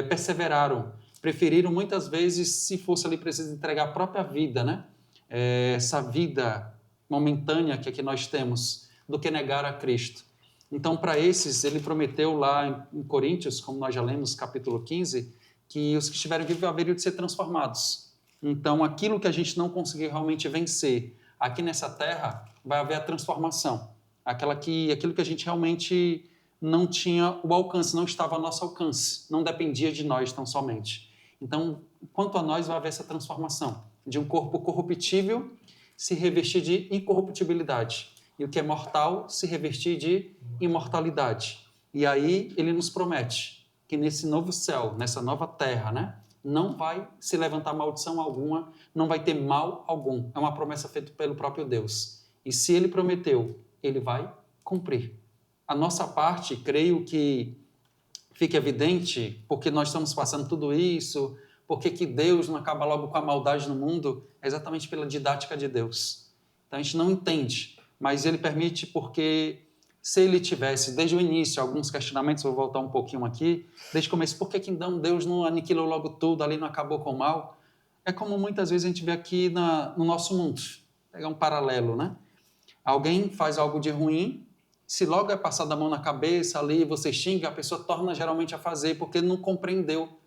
perseveraram, preferiram muitas vezes, se fosse ali preciso entregar a própria vida, né? Essa vida momentânea que aqui nós temos, do que negar a Cristo. Então, para esses, ele prometeu lá em Coríntios, como nós já lemos, capítulo 15, que os que estiverem vivos haveriam de ser transformados. Então, aquilo que a gente não conseguir realmente vencer aqui nessa terra, vai haver a transformação. Aquilo que a gente realmente não tinha o alcance, não estava ao nosso alcance, não dependia de nós tão somente. Então, quanto a nós, vai haver essa transformação de um corpo corruptível se revestir de incorruptibilidade e o que é mortal se revestir de imortalidade. E aí ele nos promete que nesse novo céu, nessa nova terra, né, não vai se levantar maldição alguma, não vai ter mal algum. É uma promessa feita pelo próprio Deus. E se ele prometeu, ele vai cumprir. A nossa parte, creio que fica evidente, porque nós estamos passando tudo isso, porque que Deus não acaba logo com a maldade no mundo, é exatamente pela didática de Deus. Então a gente não entende, mas ele permite porque se ele tivesse, desde o início, alguns questionamentos, vou voltar um pouquinho aqui, desde o começo, por que então Deus não aniquilou logo tudo, ali não acabou com o mal? É como muitas vezes a gente vê aqui no nosso mundo, pegar um paralelo, né? Alguém faz algo de ruim, se logo é passado a mão na cabeça ali, você xinga, a pessoa torna geralmente a fazer, porque não compreendeu.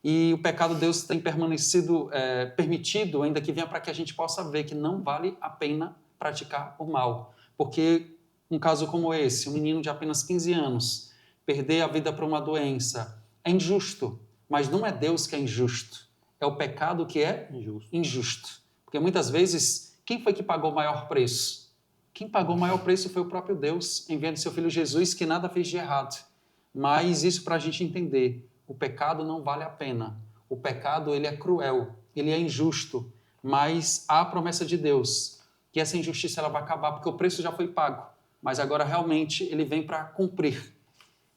E o pecado de Deus tem permanecido permitido, ainda que venha para que a gente possa ver que não vale a pena praticar o mal. Porque um caso como esse, um menino de apenas 15 anos, perder a vida para uma doença, é injusto, mas não é Deus que é injusto, é o pecado que é injusto. Porque muitas vezes, quem foi que pagou o maior preço? Quem pagou o maior preço foi o próprio Deus, enviando seu Filho Jesus, que nada fez de errado. Mas isso para a gente entender, o pecado não vale a pena. O pecado, ele é cruel, ele é injusto, mas há a promessa de Deus, que essa injustiça ela vai acabar, porque o preço já foi pago. Mas agora realmente ele vem para cumprir,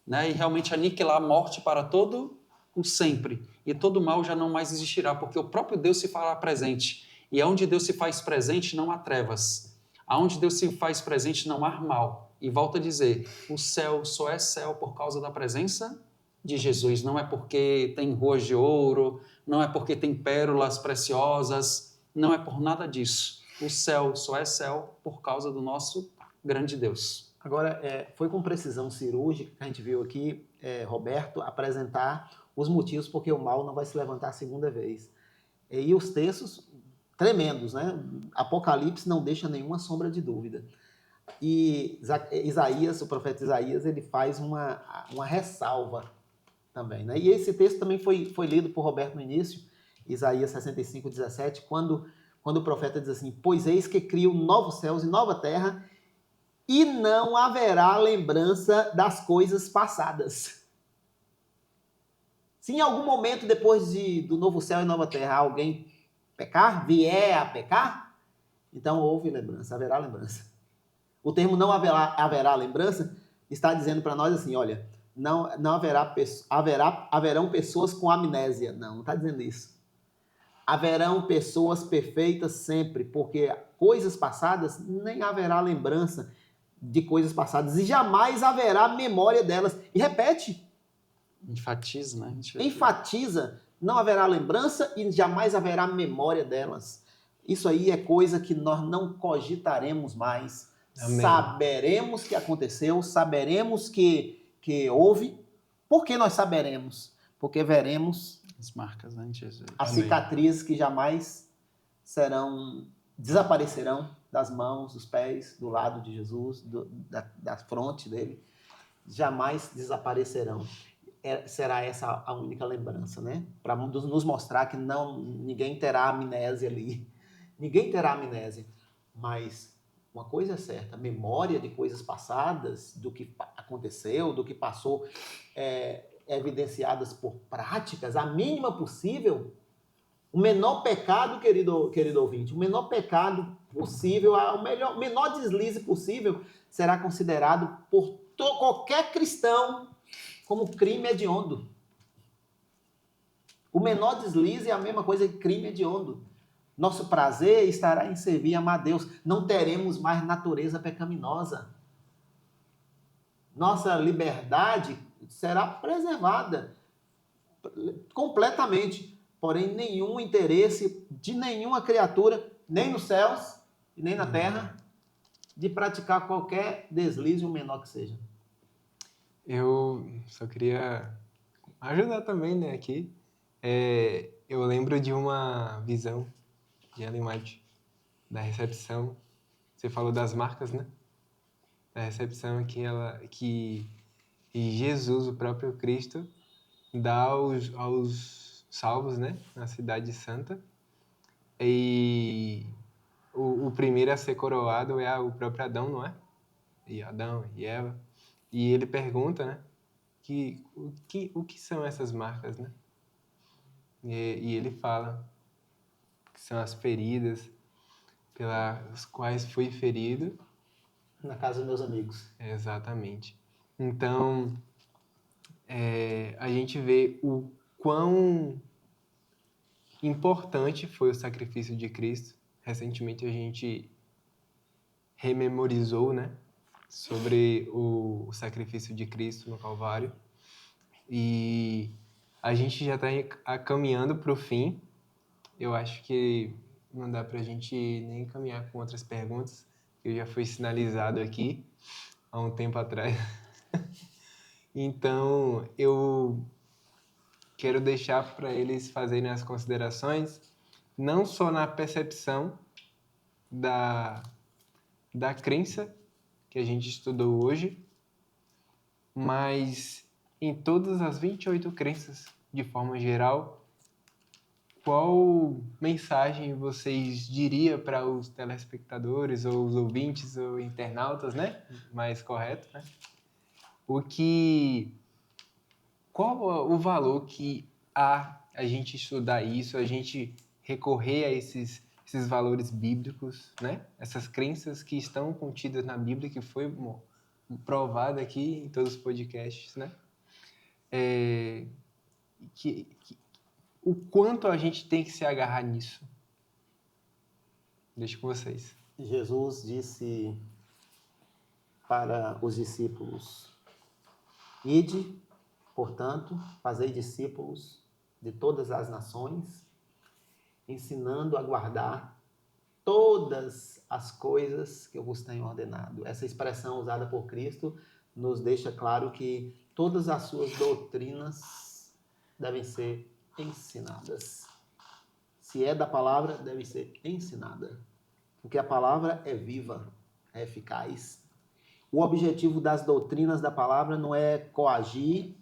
né? E realmente aniquilar a morte para todo o sempre. E todo mal já não mais existirá, porque o próprio Deus se fará presente. E onde Deus se faz presente, não há trevas. Aonde Deus se faz presente, não há mal. E volto a dizer, o céu só é céu por causa da presença de Jesus. Não é porque tem ruas de ouro, não é porque tem pérolas preciosas, não é por nada disso. O céu só é céu por causa do nosso grande Deus. Agora, foi com precisão cirúrgica que a gente viu aqui, Roberto, apresentar os motivos porque o mal não vai se levantar a segunda vez. E os textos tremendos, né? Apocalipse não deixa nenhuma sombra de dúvida. E Isaías, o profeta Isaías, ele faz uma ressalva também, né? E esse texto também foi lido por Roberto no início, Isaías 65, 17, quando o profeta diz assim: pois eis que crio novos céus e nova terra, e não haverá lembrança das coisas passadas. Se em algum momento depois do novo céu e nova terra alguém vier a pecar, então houve lembrança, haverá lembrança. O termo não haverá lembrança está dizendo para nós assim, olha, não haverão pessoas com amnésia. Não está dizendo isso. Haverão pessoas perfeitas sempre, porque coisas passadas nem haverá lembrança de coisas passadas e jamais haverá memória delas. E repete. Enfatiza, né? Enfatiza. Não haverá lembrança e jamais haverá memória delas. Isso aí é coisa que nós não cogitaremos mais. Amém. Saberemos que aconteceu, saberemos que houve. Por que nós saberemos? Porque veremos As marcas, né, de Jesus. as Amém. cicatrizes que jamais desaparecerão das mãos, dos pés, do lado de Jesus, da fronte dele. Jamais desaparecerão. Será essa a única lembrança, né? Para nos mostrar que ninguém terá amnésia ali. Ninguém terá amnésia. Mas uma coisa é certa, memória de coisas passadas, do que aconteceu, do que passou, evidenciadas por práticas, a mínima possível, o menor pecado, querido ouvinte, o menor pecado possível, o menor deslize possível, será considerado por qualquer cristão como crime hediondo. O menor deslize é a mesma coisa que crime hediondo. Nosso prazer estará em servir e amar a Deus. Não teremos mais natureza pecaminosa. Nossa liberdade será preservada completamente. Porém, nenhum interesse de nenhuma criatura, nem nos céus e nem na terra, de praticar qualquer deslize, o menor que seja. Eu só queria ajudar também, né, aqui. Eu lembro de uma visão de Ellen White, da recepção. Você falou das marcas, né? Da recepção que Jesus, o próprio Cristo, dá aos salvos, né, na Cidade Santa. E o primeiro a ser coroado é o próprio Adão, não é? E Adão e Eva. E ele pergunta, né, o que são essas marcas, né? E ele fala que são as feridas pelas quais fui ferido. Na casa dos meus amigos. Exatamente. Então, a gente vê o quão importante foi o sacrifício de Cristo. Recentemente a gente rememorizou, né, sobre o sacrifício de Cristo no Calvário. E a gente já está caminhando para o fim. Eu acho que não dá para a gente nem caminhar com outras perguntas, que já foi sinalizado aqui há um tempo atrás. Então, eu quero deixar para eles fazerem as considerações, não só na percepção da crença que a gente estudou hoje, mas em todas as 28 crenças, de forma geral, qual mensagem vocês diriam para os telespectadores, ou os ouvintes, ou internautas, né? Mais correto, né? Qual o valor que há a gente estudar isso, a gente recorrer a esses valores bíblicos, né? Essas crenças que estão contidas na Bíblia, que foi provada aqui em todos os podcasts, né? O quanto a gente tem que se agarrar nisso. Deixo com vocês. Jesus disse para os discípulos: ide, portanto, fazei discípulos de todas as nações, ensinando a guardar todas as coisas que eu vos tenho ordenado. Essa expressão usada por Cristo nos deixa claro que todas as suas doutrinas devem ser ensinadas. Se é da palavra, deve ser ensinada. Porque a palavra é viva, é eficaz. O objetivo das doutrinas da palavra não é coagir,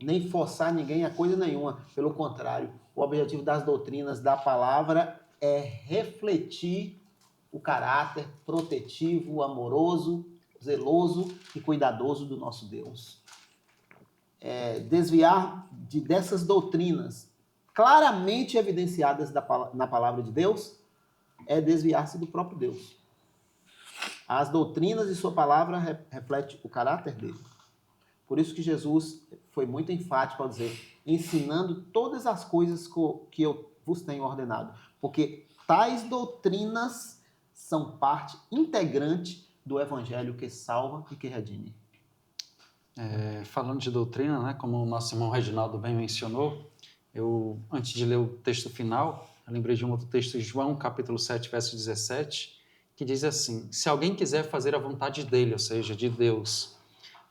nem forçar ninguém a coisa nenhuma. Pelo contrário, o objetivo das doutrinas da palavra é refletir o caráter protetivo, amoroso, zeloso e cuidadoso do nosso Deus. Desviar dessas doutrinas claramente evidenciadas na palavra de Deus é desviar-se do próprio Deus. As doutrinas de sua palavra refletem o caráter dele. Por isso que Jesus foi muito enfático ao dizer: ensinando todas as coisas que eu vos tenho ordenado. Porque tais doutrinas são parte integrante do evangelho que salva e que redime. Falando de doutrina, né, como o nosso irmão Reginaldo bem mencionou, eu, antes de ler o texto final, Eu lembrei de um outro texto de João, capítulo 7, verso 17, que diz assim: se alguém quiser fazer a vontade dele, ou seja, de Deus,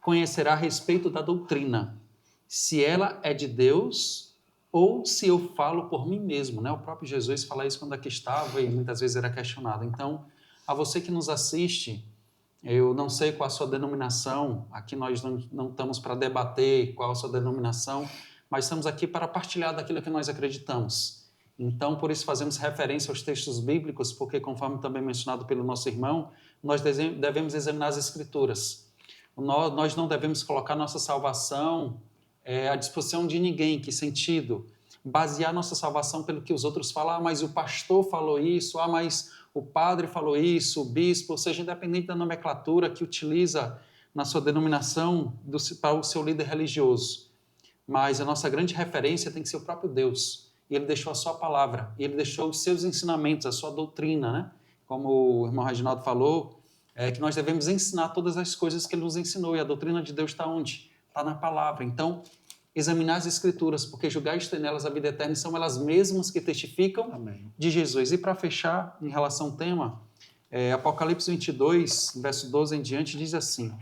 conhecerá a respeito da doutrina, se ela é de Deus ou se eu falo por mim mesmo, né? O próprio Jesus fala isso quando aqui estava e muitas vezes era questionado. Então, a você que nos assiste, eu não sei qual a sua denominação, aqui nós não estamos para debater qual a sua denominação, mas estamos aqui para partilhar daquilo que nós acreditamos. Então, por isso fazemos referência aos textos bíblicos, porque, conforme também mencionado pelo nosso irmão, nós devemos examinar as Escrituras. Nós não devemos colocar nossa salvação à disposição de ninguém. Que sentido? Basear nossa salvação pelo que os outros falam. Ah, mas o pastor falou isso. Ah, mas o padre falou isso, o bispo, ou seja, independente da nomenclatura que utiliza na sua denominação para o seu líder religioso. Mas a nossa grande referência tem que ser o próprio Deus. E Ele deixou a sua palavra, e Ele deixou os seus ensinamentos, a sua doutrina, né? Como o irmão Reginaldo falou, que nós devemos ensinar todas as coisas que Ele nos ensinou. E a doutrina de Deus está onde? Está na palavra. Então, examinar as Escrituras, porque julgar e ter nelas a vida eterna são elas mesmas que testificam Amém. de Jesus. E para fechar, em relação ao tema, Apocalipse 22, verso 12 em diante, diz assim: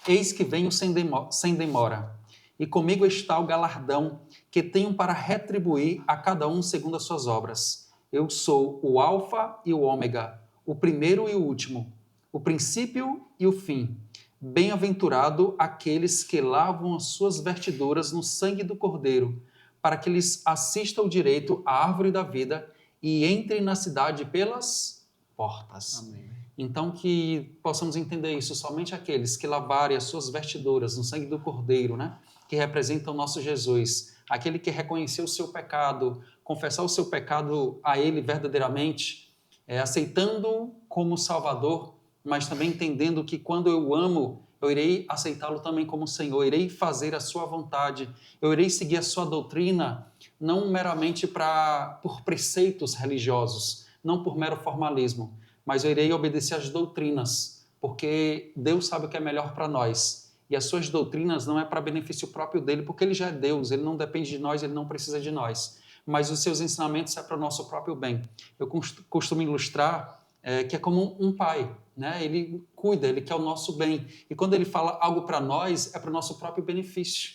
eis que venho sem demora, e comigo está o galardão que tenho para retribuir a cada um segundo as suas obras. Eu sou o Alfa e o Ômega, o primeiro e o último, o princípio e o fim. Bem-aventurado aqueles que lavam as suas vestiduras no sangue do Cordeiro, para que lhes assista o direito à árvore da vida e entrem na cidade pelas portas. Amém. Então, que possamos entender isso, somente aqueles que lavarem as suas vestiduras no sangue do Cordeiro, né? Que representa o nosso Jesus, aquele que reconheceu o seu pecado, confessar o seu pecado a Ele verdadeiramente, aceitando-o como Salvador, mas também entendendo que quando eu o amo, eu irei aceitá-lo também como Senhor, irei fazer a sua vontade, eu irei seguir a sua doutrina, não meramente por preceitos religiosos, não por mero formalismo, mas eu irei obedecer às doutrinas, porque Deus sabe o que é melhor para nós. E as suas doutrinas não é para benefício próprio dele, porque ele já é Deus, ele não depende de nós, ele não precisa de nós. Mas os seus ensinamentos é para o nosso próprio bem. Eu costumo ilustrar que é como um pai, né? Ele cuida, ele quer o nosso bem. E quando ele fala algo para nós, é para o nosso próprio benefício.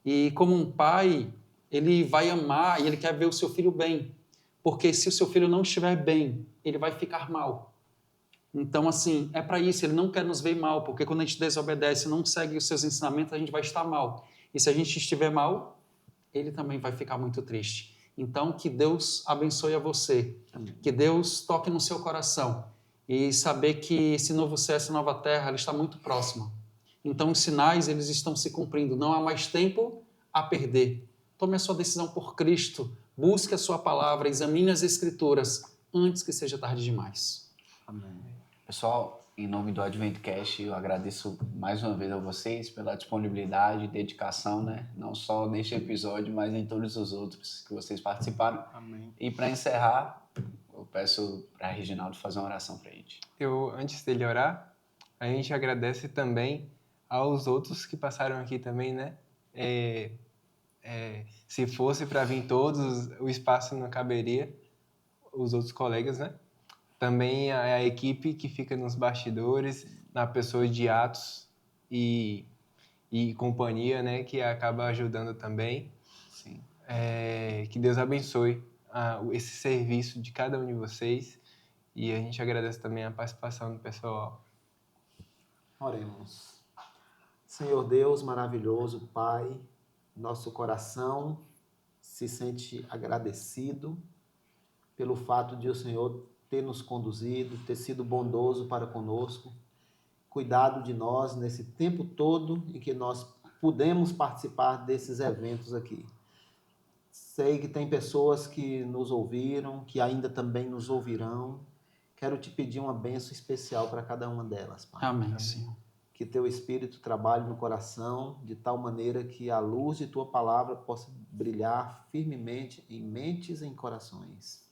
E como um pai, ele vai amar e ele quer ver o seu filho bem. Porque se o seu filho não estiver bem, ele vai ficar mal. Então, assim, é para isso, ele não quer nos ver mal, porque quando a gente desobedece, não segue os seus ensinamentos, a gente vai estar mal. E se a gente estiver mal, ele também vai ficar muito triste. Então, que Deus abençoe a você, que Deus toque no seu coração e saber que esse novo céu, essa nova terra, ela está muito próxima. Então, os sinais, eles estão se cumprindo, não há mais tempo a perder. Tome a sua decisão por Cristo, busque a sua palavra, examine as Escrituras antes que seja tarde demais. Amém. Pessoal, em nome do Adventcast, eu agradeço mais uma vez a vocês pela disponibilidade e dedicação, né? Não só neste episódio, mas em todos os outros que vocês participaram. Amém. E para encerrar, eu peço para Reginaldo fazer uma oração para a gente. Antes dele orar, a gente agradece também aos outros que passaram aqui também, né? Se fosse para vir todos, o espaço não caberia, os outros colegas, né? Também a equipe que fica nos bastidores, na pessoa de Atos e companhia, né? Que acaba ajudando também. Sim. Que Deus abençoe esse serviço de cada um de vocês. E a gente agradece também a participação do pessoal. Oremos. Senhor Deus maravilhoso, Pai, nosso coração se sente agradecido pelo fato de o Senhor ter nos conduzido, ter sido bondoso para conosco, cuidado de nós nesse tempo todo em que nós pudemos participar desses eventos aqui. Sei que tem pessoas que nos ouviram, que ainda também nos ouvirão. Quero te pedir uma bênção especial para cada uma delas, Pai. Amém, Senhor. Que teu Espírito trabalhe no coração de tal maneira que a luz de tua palavra possa brilhar firmemente em mentes e em corações.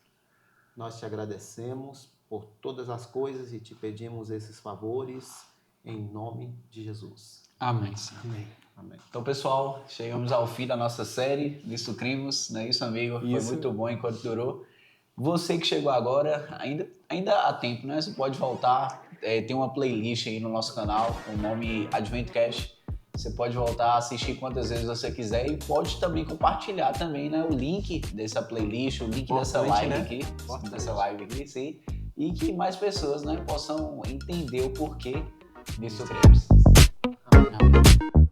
Nós te agradecemos por todas as coisas e te pedimos esses favores em nome de Jesus. Amém, Senhor. Amém. Amém. Então, pessoal, chegamos ao fim da nossa série de Sucrimos, não é isso, amigo? Foi Isso. muito bom enquanto durou. Você que chegou agora, ainda há tempo, né? Você pode voltar, tem uma playlist aí no nosso canal, o nome Adventcast. Você pode voltar a assistir quantas vezes você quiser e pode também compartilhar também, né, o link dessa playlist, o link dessa live, né? aqui, dessa live aqui, sim, e que mais pessoas, né, possam entender o porquê disso. Amém. Amém.